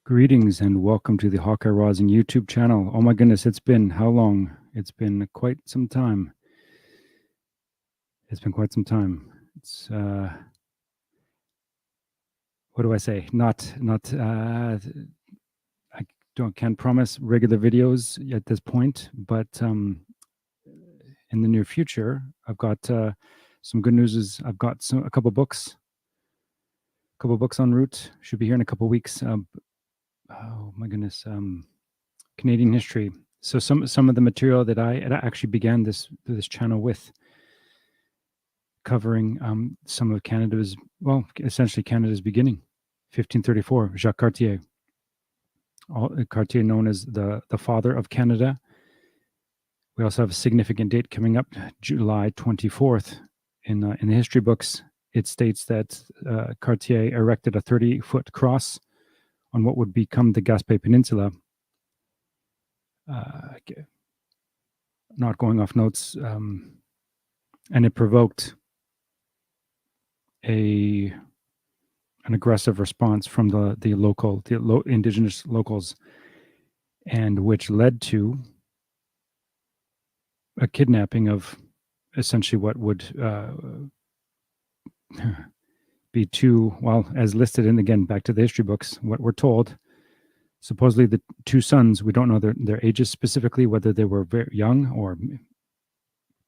Greetings and welcome to the Hawkeye Rising YouTube channel. Oh my goodness, it's been how long? It's been quite some time. It's been quite some time. It's what do I say? Not I can't promise regular videos at this point, but in the near future, I've got some good news. Is I've got a couple books en route. Should be here in a couple weeks. Oh my goodness. Canadian history. So some of the material that I actually began this channel with, covering some of Canada's, well, essentially Canada's beginning, 1534, Jacques Cartier. Cartier known as the father of Canada. We also have a significant date coming up, July 24th. In the history books, it states that Cartier erected a 30-foot cross on what would become the Gaspé Peninsula. Not going off notes, and it provoked an aggressive response from the indigenous locals, and which led to a kidnapping of essentially what would be two, well, as listed in, again, back to the history books, what we're told, supposedly the two sons, we don't know their ages specifically, whether they were very young or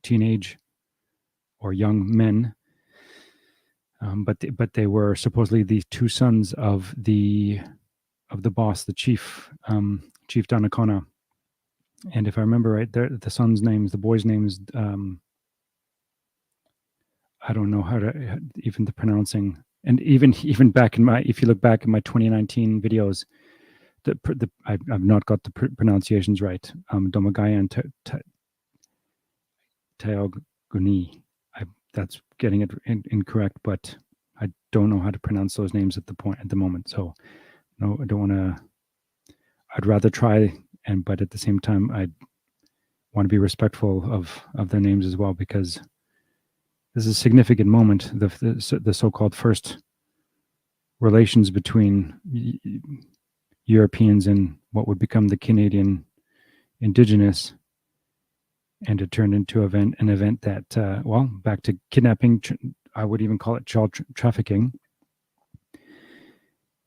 teenage or young men, but they were supposedly the two sons of the boss, the chief, Chief Donnacona. And if I remember right, the sons' names, the boys' names, I don't know how to even the pronouncing. And even back in if you look back in my 2019 videos, I've not got the pronunciations right. Domagaya and Taoguni. That's getting it incorrect, but I don't know how to pronounce those names at the moment. So no, I don't want to. I'd rather try, but at the same time, I want to be respectful of their names as well, because this is a significant moment. The so-called first relations between Europeans and what would become the Canadian Indigenous, and it turned into an event that, well, back to kidnapping, I would even call it child trafficking.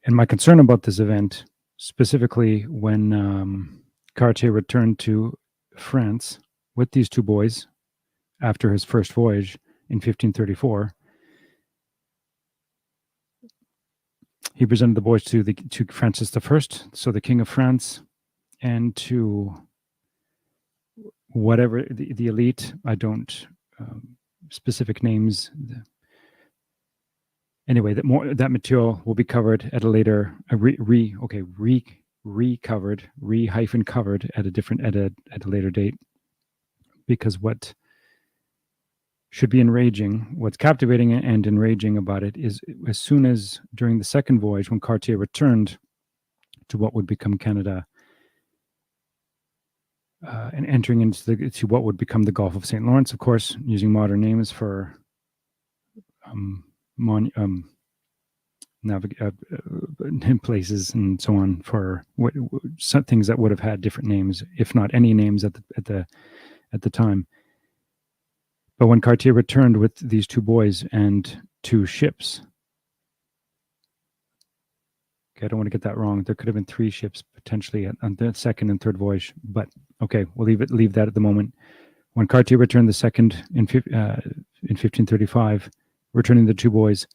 And my concern about this event, specifically when Cartier returned to France with these two boys after his first voyage in 1534, he presented the boys to Francis I, so the King of France, and to whatever the elite. I don't specific names. Anyway, that material will be covered at a later covered at a different at a later date, because what should be enraging, what's captivating and enraging about it is, as soon as during the second voyage, when Cartier returned to what would become Canada, and entering into what would become the Gulf of St. Lawrence, of course, using modern names for places and so on, for some things that would have had different names, if not any names at the time. But when Cartier returned with these two boys and two ships, okay, I don't want to get that wrong. There could have been three ships potentially on the second and third voyage, but okay, we'll leave that at the moment. When Cartier returned the second in 1535, returning the two boys,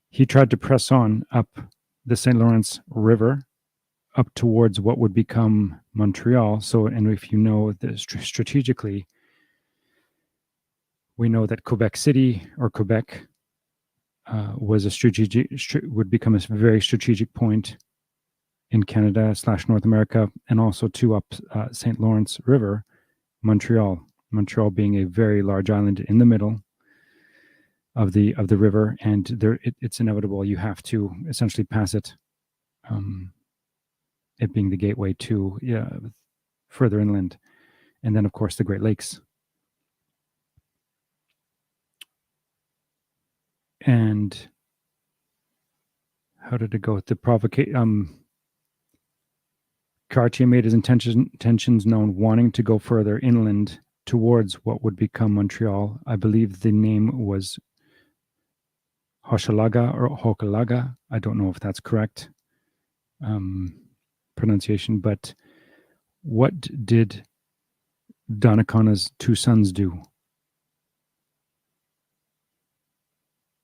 he tried to press on up the St. Lawrence River, up towards what would become Montreal. So, and if you know, strategically, we know that Quebec City, or Quebec, was would become a very strategic point in Canada / North America, and also up St. Lawrence River, Montreal being a very large island in the middle of the river, and it's inevitable. You have to essentially pass it, it being the gateway to further inland, and then of course the Great Lakes. And how did it go? The provocation. Cartier made his intentions known, wanting to go further inland towards what would become Montreal. I believe the name was Hochelaga or Hochelaga. I don't know if that's correct pronunciation, but what did Donnaconna's two sons do?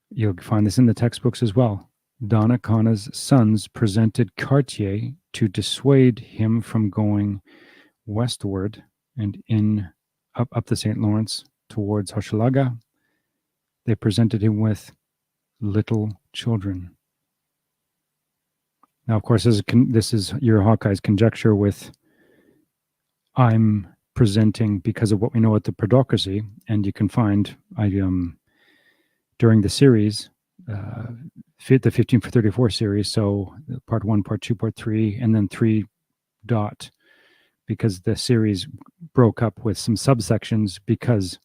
You'll find this in the textbooks as well. Donnaconna's sons presented Cartier to dissuade him from going westward and up the St. Lawrence towards Hochelaga. They presented him with little children. Now, of course, this is your Hawkeye's conjecture with I'm presenting because of what we know at the Predocracy, and you can find during the series, the 1534 series, so part 1, part 2, part 3, and then 3 dot, because the series broke up with some subsections because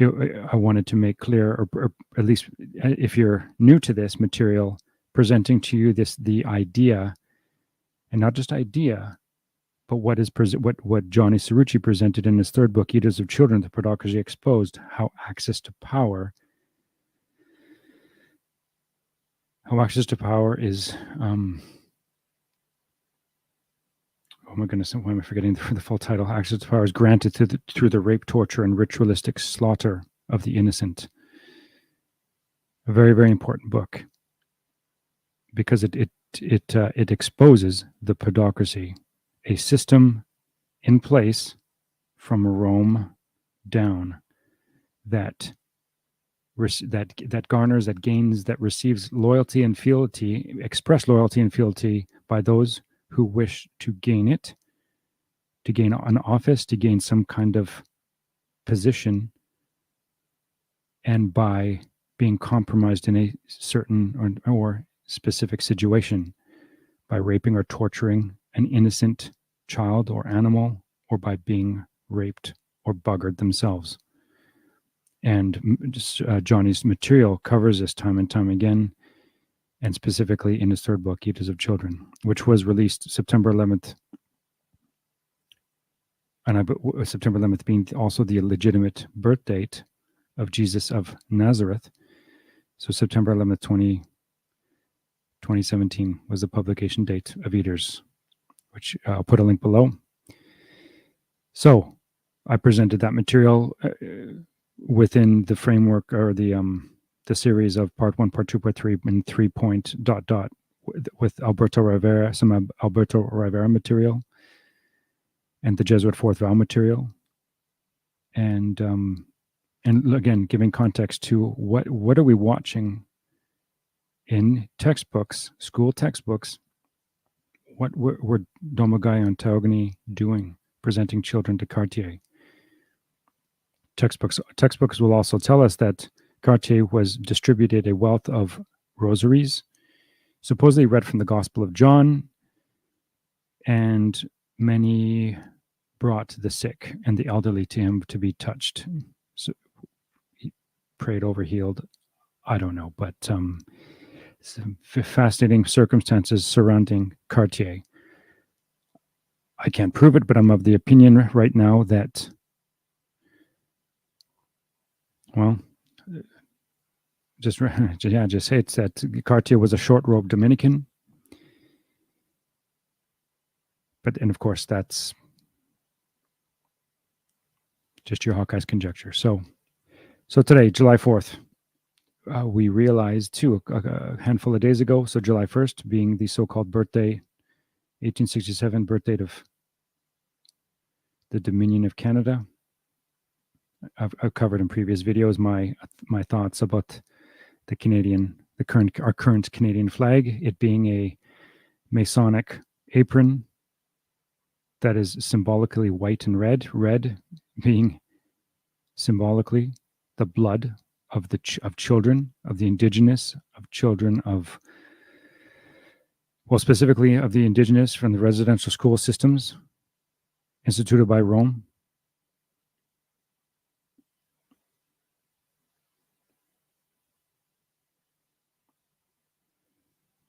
I wanted to make clear, or at least if you're new to this material, presenting to you the idea, and not just idea, but what Johnny Cerrucci presented in his third book, Eaters of Children, the Predocracy Exposed, how access to power is oh my goodness, why am I forgetting the full title? Access to power is granted through the rape, torture, and ritualistic slaughter of the innocent. A very, very important book because it exposes the Predocracy, a system in place from Rome down that garners, that gains, that receives loyalty and fealty, express loyalty and fealty by those who wish to gain it, to gain an office, to gain some kind of position, and by being compromised in a certain or specific situation, by raping or torturing an innocent child or animal, or by being raped or buggered themselves. And Johnny's material covers this time and time again, and specifically in his third book, Eaters of Children, which was released September 11th, and September 11th being also the legitimate birth date of Jesus of Nazareth. So September 11th, 2017 was the publication date of Eaters, which I'll put a link below. So I presented that material within the framework or the series of part 1, part 2, part 3, and 3 point ... with Alberto Rivera, some Alberto Rivera material, and the Jesuit Fourth Vow material, and again giving context to what are we watching in textbooks, school textbooks. What were Domagai and Taogni doing, presenting children to Cartier? Textbooks will also tell us that Cartier was distributed a wealth of rosaries, supposedly read from the Gospel of John, and many brought the sick and the elderly to him to be touched. So he prayed over, healed. I don't know, but some fascinating circumstances surrounding Cartier. I can't prove it, but I'm of the opinion right now that, well, just say it's that Cartier was a short-robed Dominican. And of course, that's just your Hawkeye's conjecture. So today, July 4th, we realized too, a handful of days ago, so July 1st being the so-called birthday, 1867 birthday of the Dominion of Canada. I've covered in previous videos my thoughts about our current Canadian flag, it being a Masonic apron that is symbolically white and red being symbolically the blood of children, of the indigenous, of children of, well, specifically of the indigenous from the residential school systems instituted by Rome.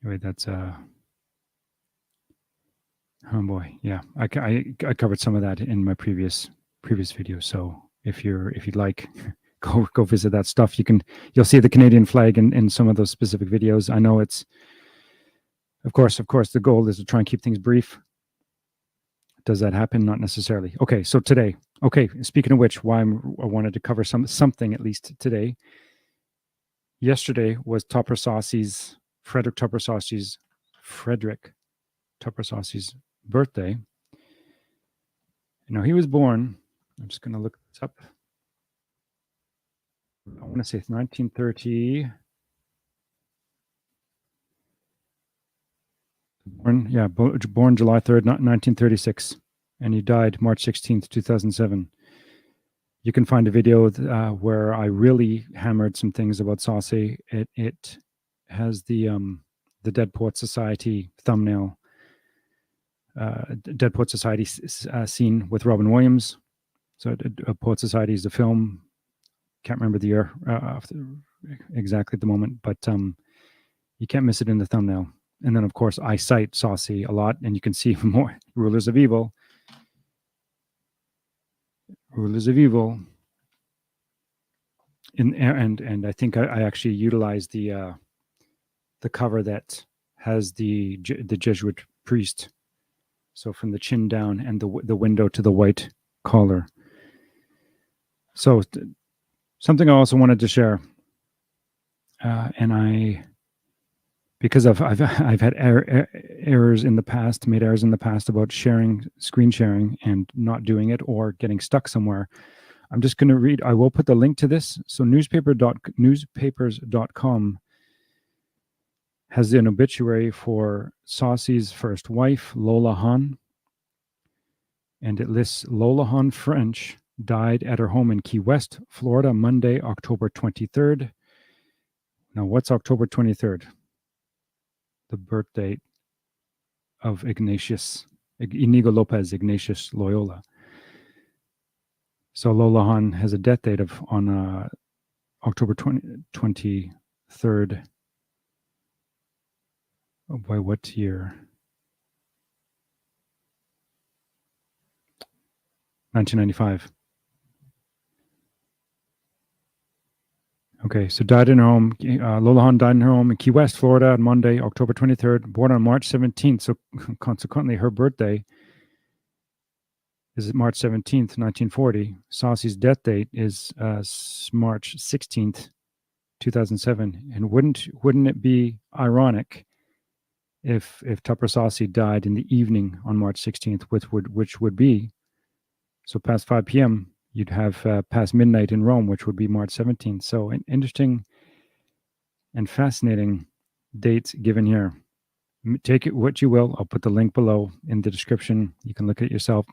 Anyway, that's Oh boy, yeah, I covered some of that in my previous video. So if you'd like, go visit that stuff. You'll see the Canadian flag in some of those specific videos. I know it's of course the goal is to try and keep things brief. Does that happen? Not necessarily. Okay, so today. Okay, speaking of which, I wanted to cover something at least today. Yesterday was Frederick Tupper Saucy's birthday. He was born. I'm just going to look this up. I want to say 1930. Born July 3rd, 1936, and he died March 16th, 2007. You can find a video where I really hammered some things about Saucy. It has the Dead Poets Society thumbnail, Dead Poets Society scene with Robin Williams. So Poet Society is the film. Can't remember the year exactly at the moment, but you can't miss it in the thumbnail. And then, of course, I cite Saucy a lot, and you can see more Rulers of Evil. And I think I actually utilized the cover that has the Jesuit priest, so from the chin down and the window to the white collar. So something I also wanted to share, because I've had errors in the past, made errors in the past about screen sharing and not doing it or getting stuck somewhere. I'm just going to read. I will put the link to this. So newspapers.com has an obituary for Saucy's first wife, Lola Hahn. And it lists Lola Hahn French died at her home in Key West, Florida, Monday, October 23rd. Now, what's October 23rd? The birth date of Inigo Lopez Ignatius Loyola. So Lola Hahn has a death date on October 23rd. Oh, by what year? 1995. Okay, so died in her home. Lola Hahn died in her home in Key West, Florida, on Monday, October 23rd. Born on March 17th. So consequently, her birthday is March 17th, 1940. Saucy's death date is March 16th, 2007. And wouldn't it be ironic if Tupper Saucy died in the evening on March 16th, which would be, so past 5 p.m., you'd have past midnight in Rome, which would be March 17th. So an interesting and fascinating dates given here. Take it what you will. I'll put the link below in the description. You can look at it yourself.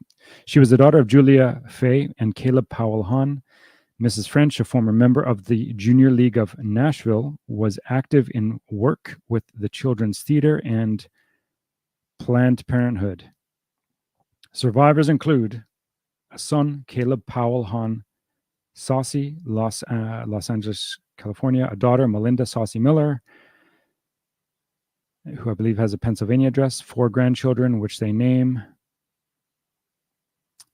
She was the daughter of Julia Fay and Caleb Powell Hahn. Mrs. French, a former member of the Junior League of Nashville, was active in work with the Children's Theater and Planned Parenthood. Survivors include a son, Caleb Powell Hahn Saucy, Los Angeles, California, a daughter, Melinda Saucy Miller, who I believe has a Pennsylvania address, 4 grandchildren, which they name.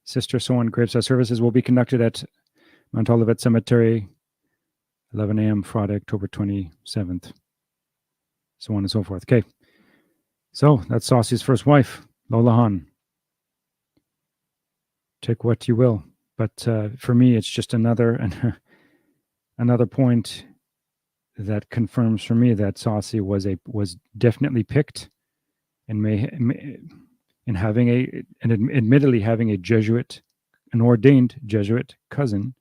Sister, so on. Graveside services will be conducted at Mount Olivet Cemetery, 11 a.m. Friday, October 27th. So on and so forth. Okay. So that's Saucy's first wife, Lola Hahn. Take what you will. But for me, it's just another point that confirms for me that Saucy was definitely picked, and admittedly having a Jesuit, an ordained Jesuit cousin.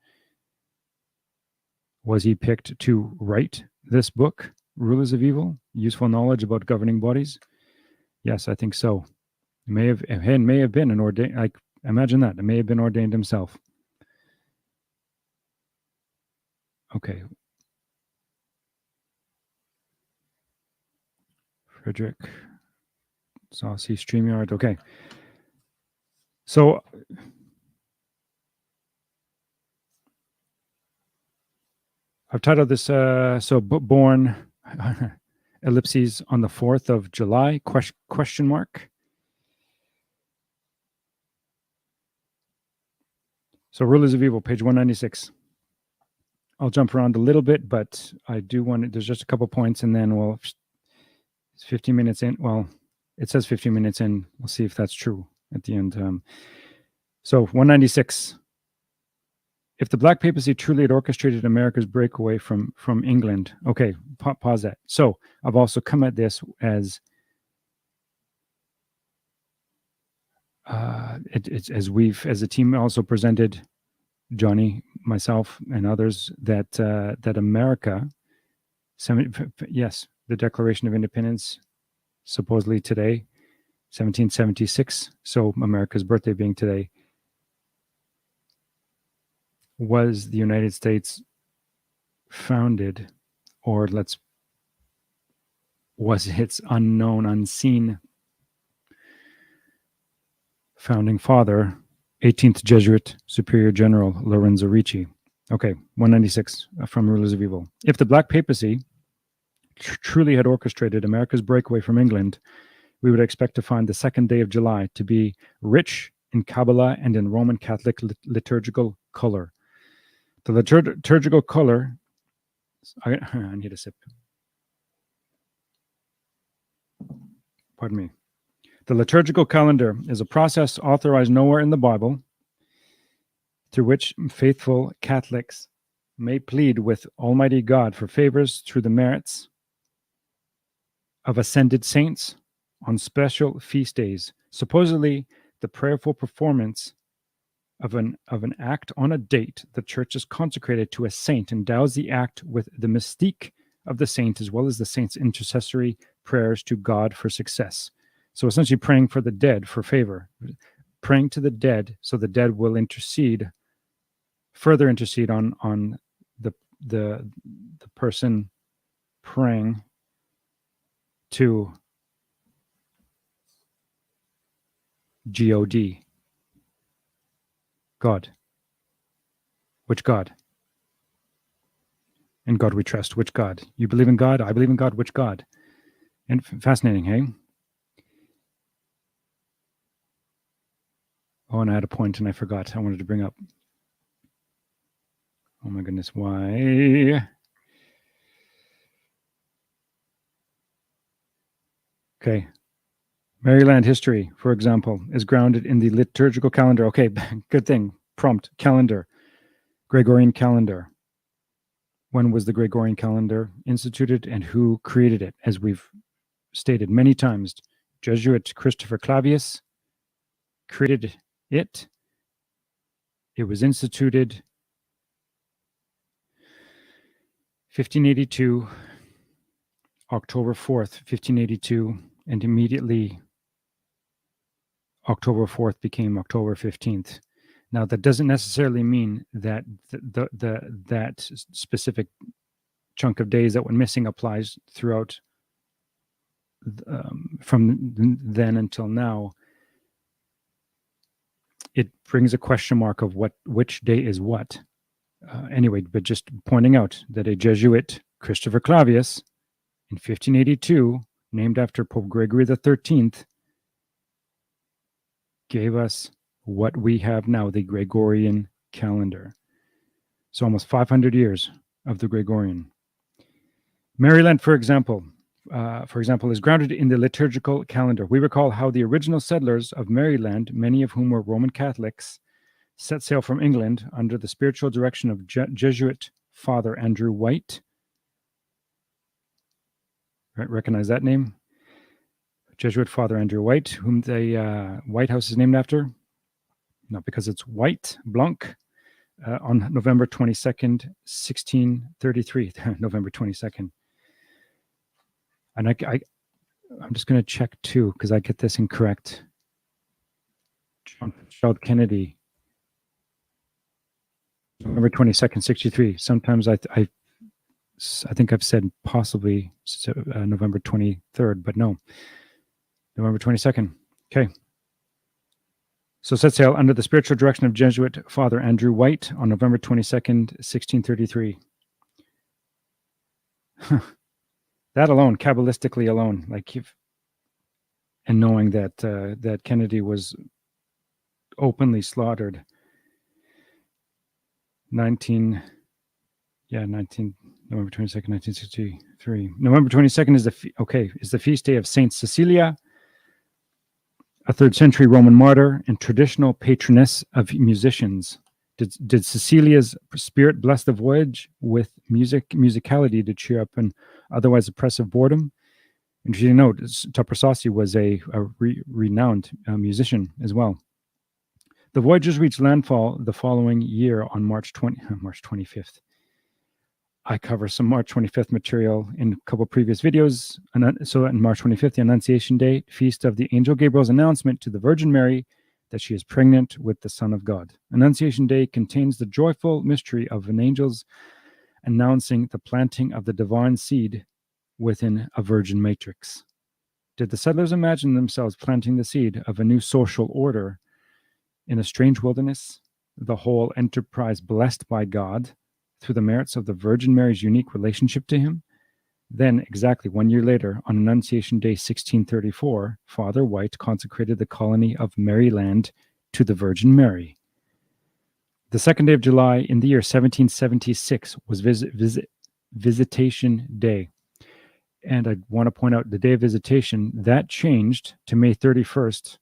Was he picked to write this book, Rulers of Evil, Useful Knowledge About Governing Bodies? Yes, I think so. May have been an ordained. Like, imagine that. It may have been ordained himself. Okay. Frederick Saucy StreamYard. Okay. So I've titled this born ellipses on the 4th of July, question mark. So Rulers of Evil, page 196. I'll jump around a little bit, but I do want to, there's just a couple points, and then it's 15 minutes in. Well, it says 15 minutes in. We'll see if that's true at the end. So 196. If the Black Papacy truly had orchestrated America's breakaway from England, okay, pause that. So I've also come at this as it's as the team also presented, Johnny, myself, and others, that America, yes, the Declaration of Independence, supposedly today, 1776. So America's birthday being today. Was the United States founded, or was its unknown, unseen founding father, 18th Jesuit Superior General Lorenzo Ricci? Okay, 196 from Rulers of Evil. If the Black Papacy truly had orchestrated America's breakaway from England, we would expect to find the second day of July to be rich in Kabbalah and in Roman Catholic liturgical color. The liturgical color, I need a sip. Pardon me. The liturgical calendar is a process authorized nowhere in the Bible through which faithful Catholics may plead with Almighty God for favors through the merits of ascended saints on special feast days. Supposedly, the prayerful performance of an act on a date the church is consecrated to a saint endows the act with the mystique of the saint, as well as the saint's intercessory prayers to God for success. So essentially praying for the dead for favor, praying to the dead so the dead will further intercede on the person praying to God. God. Which God? In God we trust. Which God? You believe in God? I believe in God. Which God? And fascinating, hey? Oh, and I had a point and I forgot. I wanted to bring up. Oh my goodness, why? Okay. Maryland history, for example, is grounded in the liturgical calendar. Okay, good thing. Prompt, calendar. Gregorian calendar. When was the Gregorian calendar instituted and who created it? As we've stated many times, Jesuit Christopher Clavius created it. It was instituted 1582, October 4th, 1582, and immediately October 4th became October 15th. Now, that doesn't necessarily mean that that specific chunk of days that went missing applies throughout from then until now. It brings a question mark of which day is what. Anyway, but just pointing out that a Jesuit, Christopher Clavius, in 1582, named after Pope Gregory XIII, gave us what we have now, the Gregorian calendar. So almost 500 years of the Gregorian. Maryland, for example, is grounded in the liturgical calendar. We recall how the original settlers of Maryland, many of whom were Roman Catholics, set sail from England under the spiritual direction of Jesuit Father Andrew White. Recognize that name? Jesuit Father Andrew White, whom the White House is named after, not because it's white, Blanc, on November 22nd, 1633, November 22nd. And I'm just going to check too, because I get this incorrect. John Fitzgerald Kennedy, November 22nd, 63. Sometimes I think I've said possibly November 23rd, but no, November 22nd. Okay. So set sail under the spiritual direction of Jesuit Father Andrew White on November 22nd, 1633. That alone, Kabbalistically alone, and knowing that Kennedy was openly slaughtered 19 November 22nd, 1963. November 22nd is the feast day of Saint Cecilia, a 3rd century Roman martyr and traditional patroness of musicians. Did Cecilia's spirit bless the voyage with musicality to cheer up an otherwise oppressive boredom? And you know, Tupper Saucy was a renowned musician as well. The voyagers reached landfall the following year on March 25th. I cover some March 25th material in a couple previous videos. So on March 25th, the Annunciation Day, feast of the Angel Gabriel's announcement to the Virgin Mary that she is pregnant with the Son of God. Annunciation Day contains the joyful mystery of an angel's announcing the planting of the divine seed within a virgin matrix. Did the settlers imagine themselves planting the seed of a new social order in a strange wilderness, the whole enterprise blessed by God through the merits of the Virgin Mary's unique relationship to him? Then, exactly 1 year later, on Annunciation Day 1634, Father White consecrated the colony of Maryland to the Virgin Mary. The 2nd day of July in the year 1776 was Visitation Day. And I want to point out the day of visitation, that changed to May 31st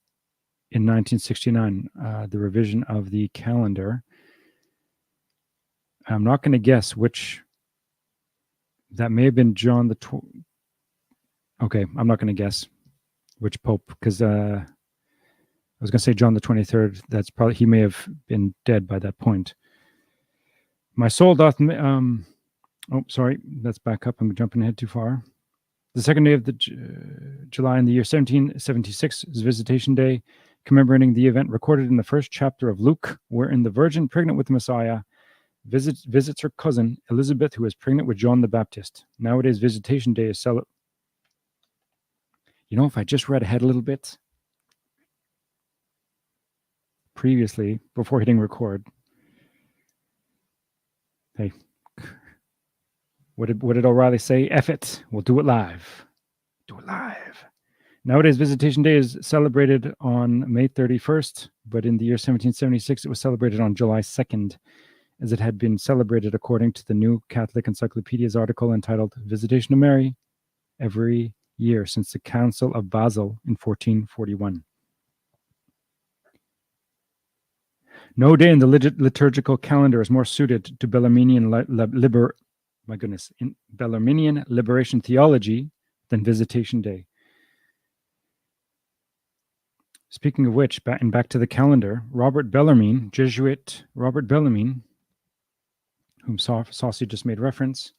in 1969, the revision of the calendar. I'm not going to guess which. That may have been John the Okay, I'm not going to guess which pope, because I was going to say John the 23rd. That's probably, he may have been dead by that point. My soul doth. Sorry, let's back up. I'm jumping ahead too far. The 2nd day of the July in the year 1776 is Visitation Day, commemorating the event recorded in the 1st chapter of Luke, wherein the Virgin, pregnant with the Messiah, visits her cousin Elizabeth, who is pregnant with John the Baptist. Nowadays, Visitation Day is celebrated. You know, if I just read ahead a little bit previously, before hitting record. Hey, what did O'Reilly say? F it, we'll do it live. Do it live. Nowadays, Visitation Day is celebrated on May 31st, but in the year 1776, it was celebrated on July 2nd. As it had been celebrated according to the New Catholic Encyclopedia's article entitled Visitation of Mary every year since the Council of Basel in 1441. No day in the liturgical calendar is more suited to Bellarminian Bellarminian liberation theology than Visitation Day. Speaking of which, back to the calendar, Jesuit Robert Bellarmine, whom Saucy just made reference.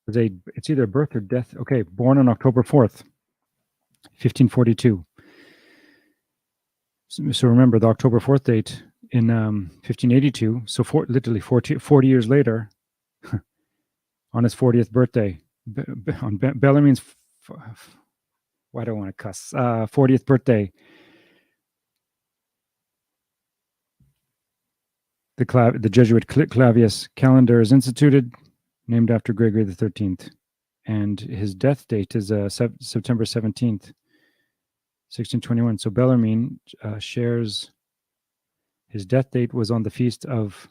It's either birth or death. Okay, born on October 4th, 1542. So remember the October 4th date in 1582. So literally 40 years later, on his 40th birthday, on Bellarmine's, why do I want to cuss? 40th birthday, the Jesuit Clavius calendar is instituted, named after Gregory XIII, and his death date is September 17th, 1621. So Bellarmine shares his death date was on the feast of.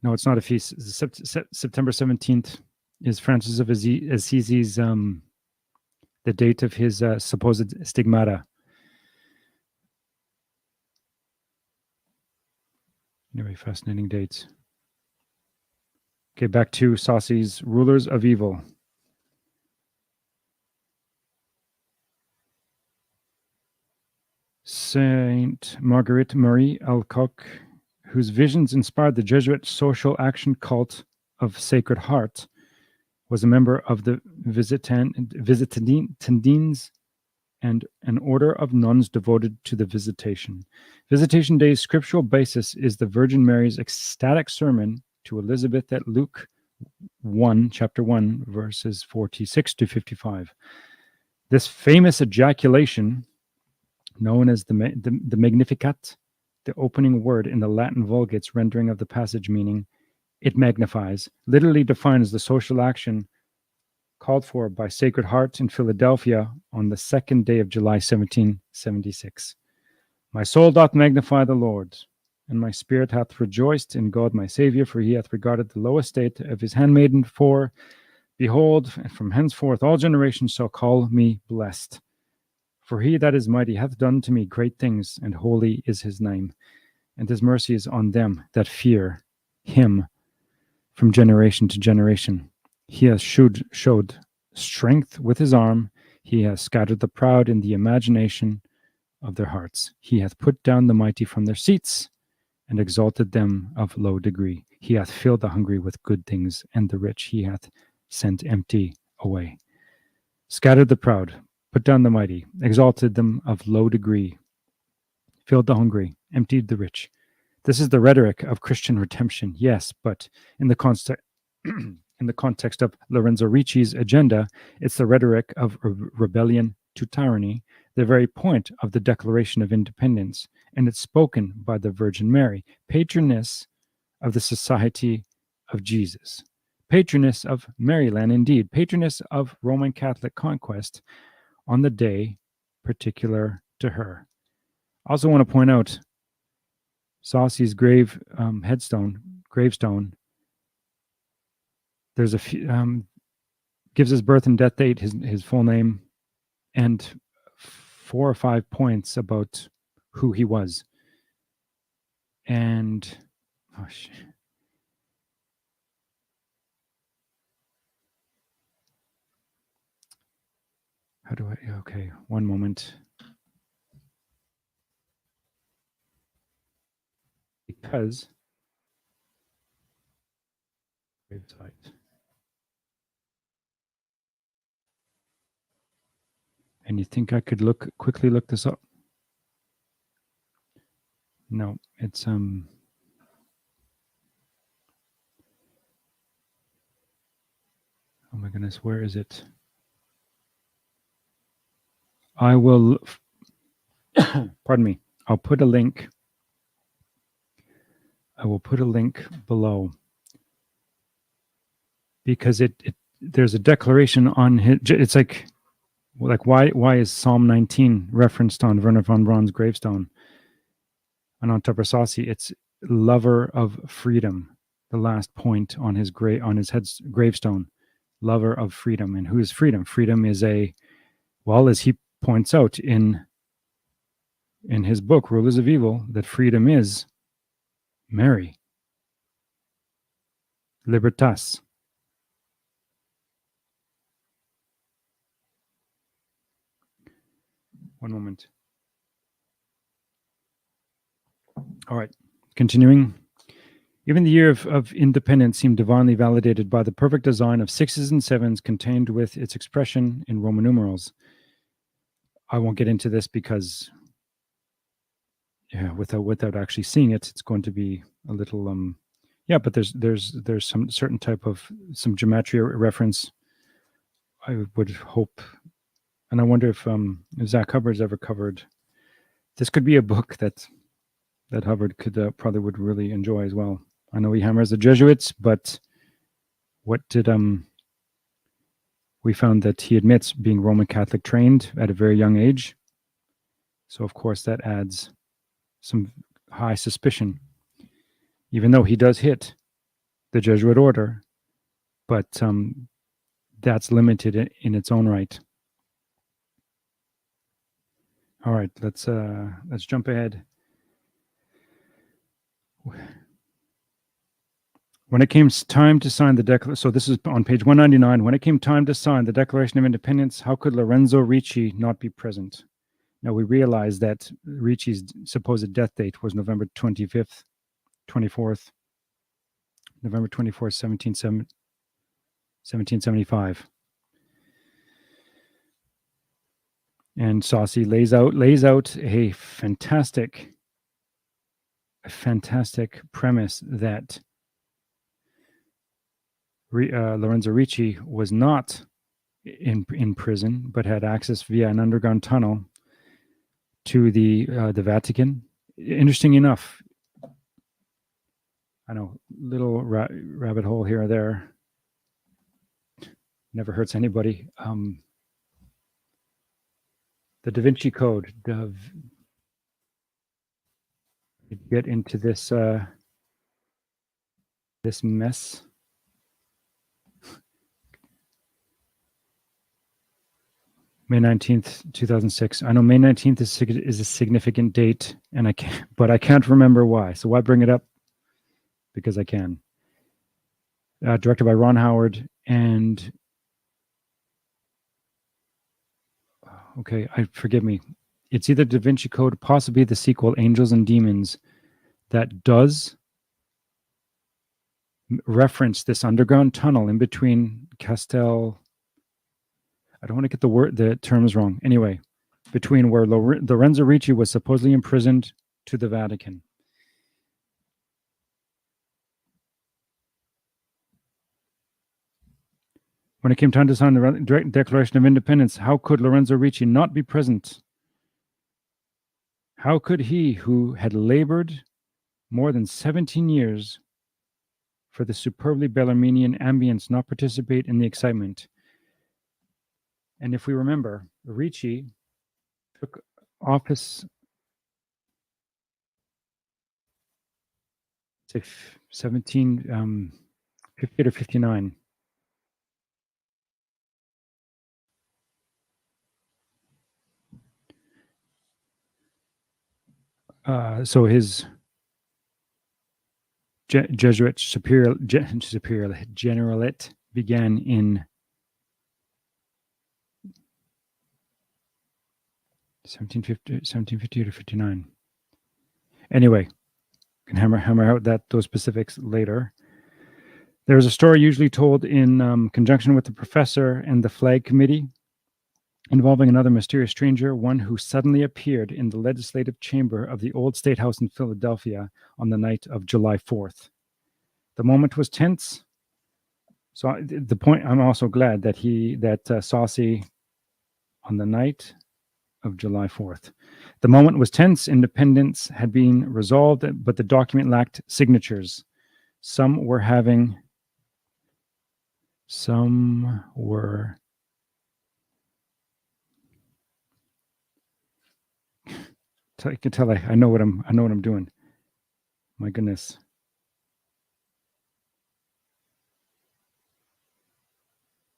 No, it's not a feast. September 17th is Francis of Assisi's the date of his supposed stigmata. Anyway, fascinating dates. Okay, back to Saucy's Rulers of Evil. Saint Marguerite Marie Alcock, whose visions inspired the Jesuit social action cult of Sacred Heart, was a member of the Visitandines and an order of nuns devoted to the Visitation. Visitation Day's scriptural basis is the Virgin Mary's ecstatic sermon to Elizabeth at Luke 1, chapter 1, verses 46 to 55. This famous ejaculation, known as the Magnificat, the opening word in the Latin Vulgate's rendering of the passage meaning, it magnifies, literally defines the social action called for by Sacred Heart in Philadelphia on the second day of July 1776. My soul doth magnify the Lord, and my spirit hath rejoiced in God my Saviour, for he hath regarded the low estate of his handmaiden. For, behold, from henceforth all generations shall call me blessed. For he that is mighty hath done to me great things, and holy is his name. And his mercy is on them that fear him from generation to generation. He has showed strength with his arm. He has scattered the proud in the imagination of their hearts. He hath put down the mighty from their seats, and exalted them of low degree. He hath filled the hungry with good things, and the rich he hath sent empty away. Scattered the proud, put down the mighty, exalted them of low degree, filled the hungry, emptied the rich. This is the rhetoric of Christian redemption, yes, but in the context of Lorenzo Ricci's agenda, it's the rhetoric of rebellion to tyranny, the very point of the Declaration of Independence, and it's spoken by the Virgin Mary, patroness of the Society of Jesus, patroness of Maryland, indeed, patroness of Roman Catholic conquest on the day particular to her. I also want to point out Saucy's gravestone. There's a few, gives his birth and death date, his full name, and 4 or 5 points about who he was. And how do I? Okay, one moment. Because website. And you think I could quickly look this up? No, it's oh my goodness, where is it? I will pardon me. I'll put a link. I will put a link below, because there's a declaration on his. It's like why is Psalm 19 referenced on Werner von Braun's gravestone? And on Tupper Saucy, it's lover of freedom. The last point on his head's gravestone, lover of freedom. And who is freedom? Freedom is as he points out in his book Rulers of Evil, that freedom is Mary, libertas. One moment. All right, continuing. Even the year of independence seemed divinely validated by the perfect design of 6s and 7s contained with its expression in Roman numerals. I won't get into this because, without actually seeing it, it's going to be a little but there's some certain type of some gematria reference. I would hope, and I wonder if Zach Hubbard's ever covered. This could be a book that Hubbard could probably would really enjoy as well. I know he hammers the Jesuits, but what did we found that he admits being Roman Catholic trained at a very young age. So of course that adds some high suspicion, even though he does hit the Jesuit order, but that's limited in its own right. All right, let's jump ahead. When it came time to sign the Declaration, so this is on page 199. When it came time to sign the Declaration of Independence, how could Lorenzo Ricci not be present? Now we realize that Ricci's supposed death date was November 24th, 1775. And Saucy lays out a fantastic premise that Lorenzo Ricci was not in prison, but had access via an underground tunnel to the Vatican. Interesting enough, I know, little rabbit hole here or there. never hurts anybody. The Da Vinci Code. Get into this this mess. May 19th, 2006. I know May 19th is a significant date, and I can't remember why. So why bring it up? Because I can. Directed by Ron Howard, and forgive me. It's either Da Vinci Code, possibly the sequel, Angels and Demons, that does reference this underground tunnel in between Castel. I don't want to get the terms wrong. Anyway, between where Lorenzo Ricci was supposedly imprisoned to the Vatican. When it came time to sign the Declaration of Independence, how could Lorenzo Ricci not be present? How could he, who had labored more than 17 years for the superbly Bellarminian ambience, not participate in the excitement? And if we remember, Ricci took office, say 58 or 59. So his Jesuit generalate began in 1750 to 59. Anyway, can hammer out those specifics later. There's a story usually told in conjunction with the professor and the flag committee, involving another mysterious stranger, one who suddenly appeared in the legislative chamber of the old State House in Philadelphia on the night of July 4th. The moment was tense. So the point, I'm also glad that Saucy on the night of July 4th. The moment was tense. Independence had been resolved, but the document lacked signatures. Some were I can tell I know what I'm doing. My goodness.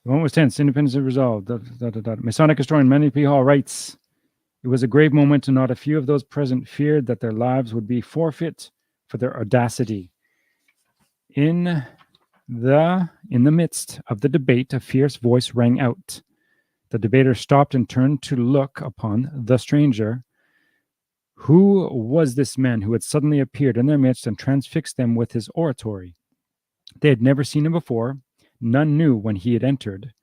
The moment was tense. Independence was resolved. Masonic historian Manly P. Hall writes, "It was a grave moment, and not a few of those present feared that their lives would be forfeit for their audacity. In the midst of the debate, a fierce voice rang out. The debater stopped and turned to look upon the stranger. Who was this man who had suddenly appeared in their midst and transfixed them with his oratory? They had never seen him before. None knew when he had entered,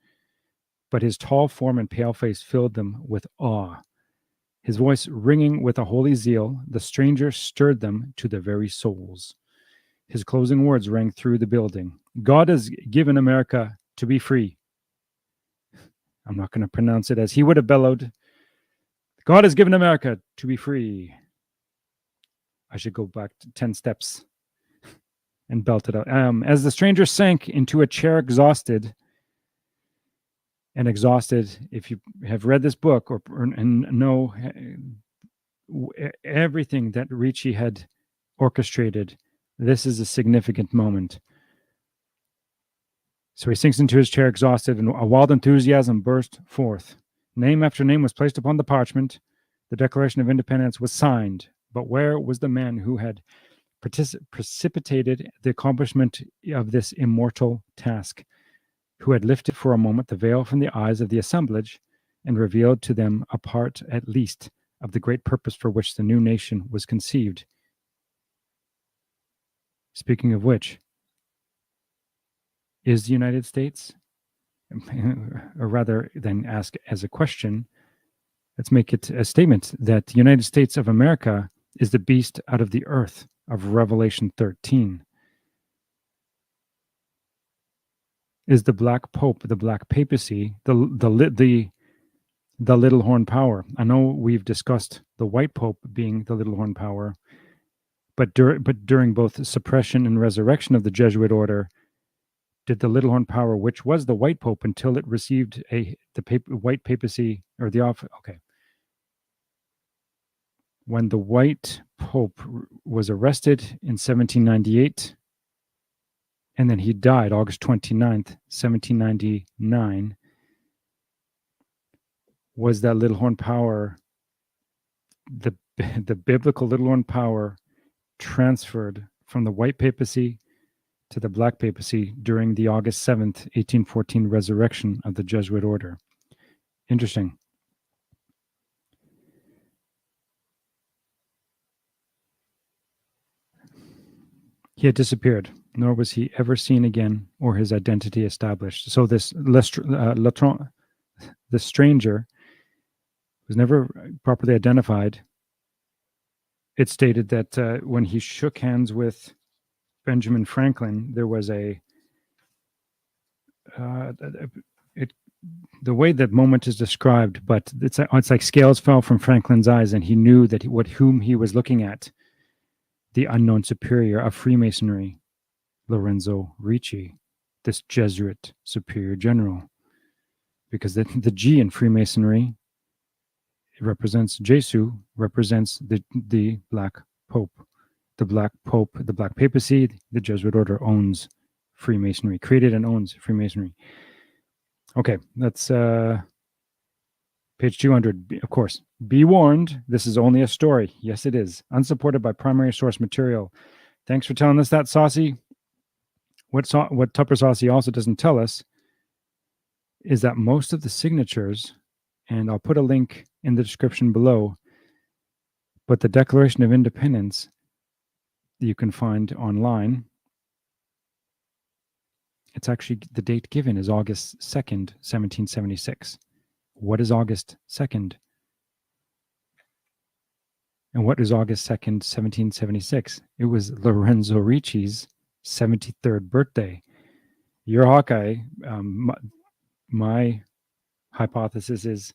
but his tall form and pale face filled them with awe. His voice ringing with a holy zeal, the stranger stirred them to their very souls. His closing words rang through the building. God has given America to be free." I'm not going to pronounce it as he would have bellowed. God has given America to be free. I should go back to 10 steps and belt it out. As the stranger sank into a chair exhausted, if you have read this book and know everything that Ricci had orchestrated, this is a significant moment. So he sinks into his chair exhausted, and a wild enthusiasm burst forth. Name after name was placed upon the parchment. The Declaration of Independence was signed. But where was the man who had precipitated the accomplishment of this immortal task, who had lifted for a moment the veil from the eyes of the assemblage and revealed to them a part, at least, of the great purpose for which the new nation was conceived? Speaking of which, is the United States, or rather than ask as a question, let's make it a statement that the United States of America is the beast out of the earth of Revelation 13. Is the black pope, the black papacy, the little horn power? I know we've discussed the white pope being the little horn power, but during both suppression and resurrection of the Jesuit order, did the Little Horn Power, which was the White Pope until it received white papacy or the office. Okay. When the White Pope was arrested in 1798, and then he died August 29th, 1799, was that Little Horn Power, the biblical Little Horn Power, transferred from the White Papacy to the Black Papacy during the August 7th, 1814 resurrection of the Jesuit order. Interesting. He had disappeared, nor was he ever seen again or his identity established. So this the stranger was never properly identified. It stated that when he shook hands with Benjamin Franklin, there was the way that moment is described, but it's like scales fell from Franklin's eyes, and he knew that whom he was looking at. The unknown superior of Freemasonry, Lorenzo Ricci, this Jesuit superior general, because the G in Freemasonry, it represents Jesu, represents the Black Pope. The Black Pope, the Black Papacy, the Jesuit order owns Freemasonry, created and owns Freemasonry. Okay, that's page 200, of course. Be warned, this is only a story. Yes, it is. Unsupported by primary source material. Thanks for telling us that, Saucy. What Tupper Saucy also doesn't tell us is that most of the signatures, and I'll put a link in the description below, but the Declaration of Independence you can find online, it's actually, the date given is August 2nd, 1776. What is August 2nd? And what is August 2nd, 1776? It was Lorenzo Ricci's 73rd birthday. Your Hawkeye, my hypothesis is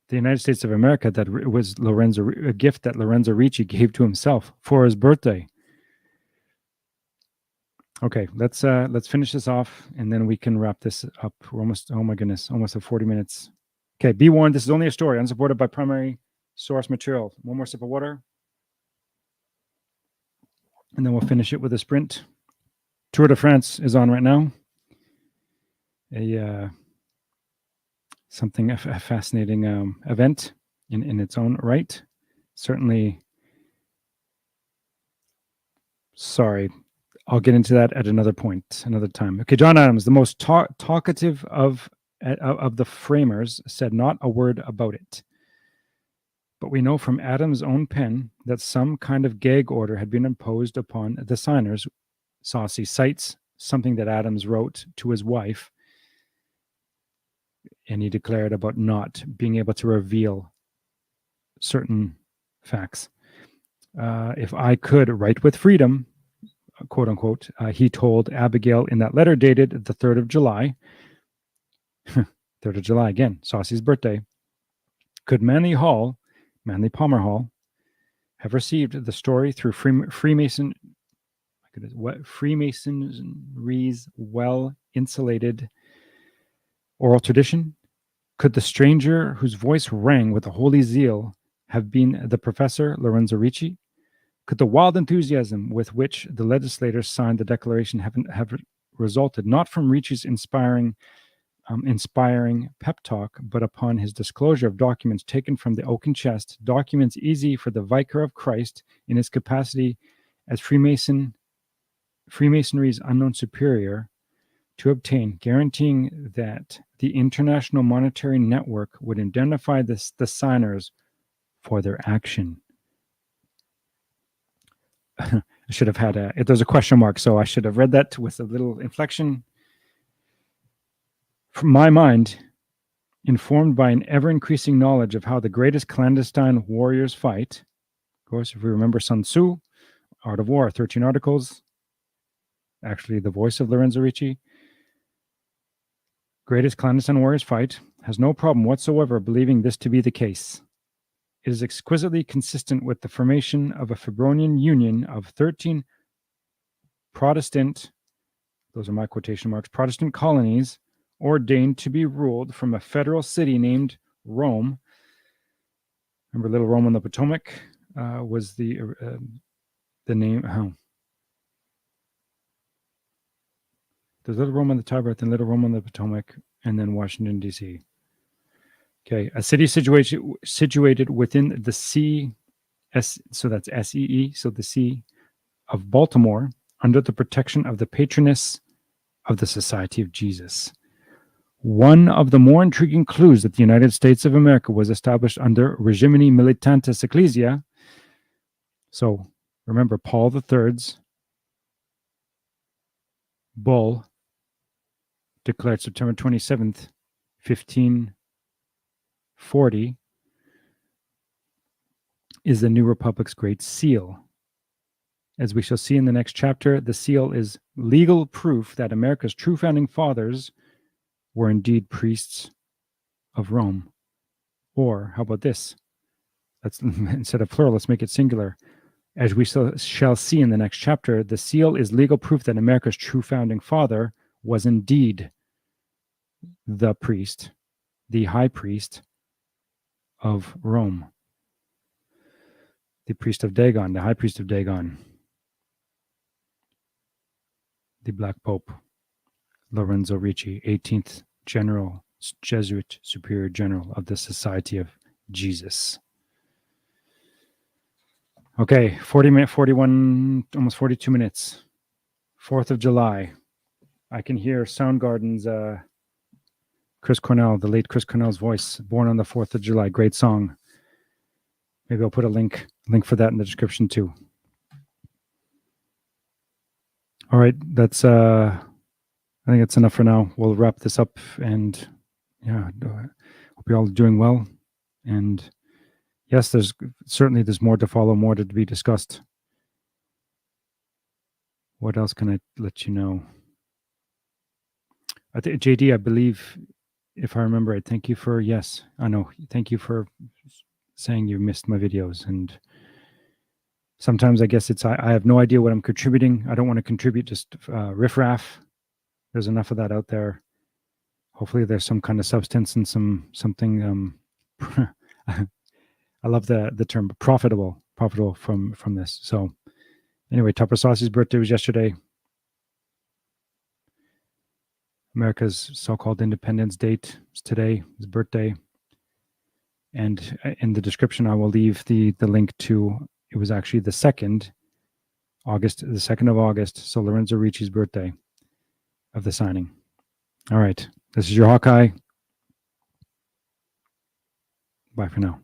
the United States of America, that it was a gift that Lorenzo Ricci gave to himself for his birthday. Okay, let's finish this off, and then we can wrap this up. We're almost, oh my goodness, almost at 40 minutes. Okay, be warned, this is only a story, unsupported by primary source material. One more sip of water, and then we'll finish it with a sprint. Tour de France is on right now. A fascinating event in its own right. Certainly, sorry, I'll get into that at another point, another time. Okay, John Adams, the most talkative of the framers, said not a word about it. But we know from Adams' own pen that some kind of gag order had been imposed upon the signers. Saucy cites something that Adams wrote to his wife, and he declared about not being able to reveal certain facts. If I could write with freedom, quote unquote, he told Abigail in that letter dated the 3rd of July, 3rd of July again, Saucy's birthday, could Manly Palmer Hall have received the story through Freemasonry's well-insulated oral tradition? Could the stranger whose voice rang with a holy zeal have been the Professor Lorenzo Ricci? Could the wild enthusiasm with which the legislators signed the Declaration have resulted not from Ricci's inspiring pep talk, but upon his disclosure of documents taken from the oaken chest, documents easy for the Vicar of Christ in his capacity as Freemasonry's unknown superior to obtain, guaranteeing that the International Monetary Network would indemnify the signers for their action? I should have had there's a question mark, so I should have read that with a little inflection. From my mind, informed by an ever-increasing knowledge of how the greatest clandestine warriors fight, of course, if we remember Sun Tzu, Art of War, 13 Articles, actually the voice of Lorenzo Ricci, greatest clandestine warriors fight, has no problem whatsoever believing this to be the case. It is exquisitely consistent with the formation of a Febronian union of 13 Protestant, those are my quotation marks, Protestant colonies ordained to be ruled from a federal city named Rome. Remember Little Rome on the Potomac was the name. There's Little Rome on the Tiber, then Little Rome on the Potomac, and then Washington, D.C. Okay, a city situated within the sea, so that's SEE, so the Sea of Baltimore, under the protection of the patroness of the Society of Jesus. One of the more intriguing clues that the United States of America was established under Regimini Militantis Ecclesia. So remember, Paul III's bull declared September 27th, 1540, is the new republic's great seal. As we shall see in the next chapter, the seal is legal proof that America's true founding fathers were indeed priests of Rome. Or how about this? Let's, instead of plural, let's make it singular. As we shall see in the next chapter, the seal is legal proof that America's true founding father was indeed the priest, the high priest of Rome, the priest of Dagon, the high priest of Dagon, the Black Pope, Lorenzo Ricci, 18th General, Jesuit Superior General of the Society of Jesus. Okay, 41, almost 42 minutes. 4th of July. I can hear Soundgarden's Chris Cornell, the late Chris Cornell's voice, Born on the 4th of July. Great song. Maybe I'll put a link for that in the description too. All right, that's I think that's enough for now. We'll wrap this up, and yeah, hope you're all doing well. And yes, there's more to follow, more to be discussed. What else can I let you know? I think JD, I believe, if I remember it, thank you for thank you for saying you missed my videos. And sometimes I guess I have no idea what I'm contributing. I don't want to contribute just riffraff. There's enough of that out there. Hopefully there's some kind of substance and something. I love the term profitable from this. So anyway, Tupper Saucy's birthday was yesterday. America's so-called independence date is today, his birthday. And in the description, I will leave the link to, it was actually the 2nd of August, so Lorenzo Ricci's birthday of the signing. All right, this is your Hawkeye. Bye for now.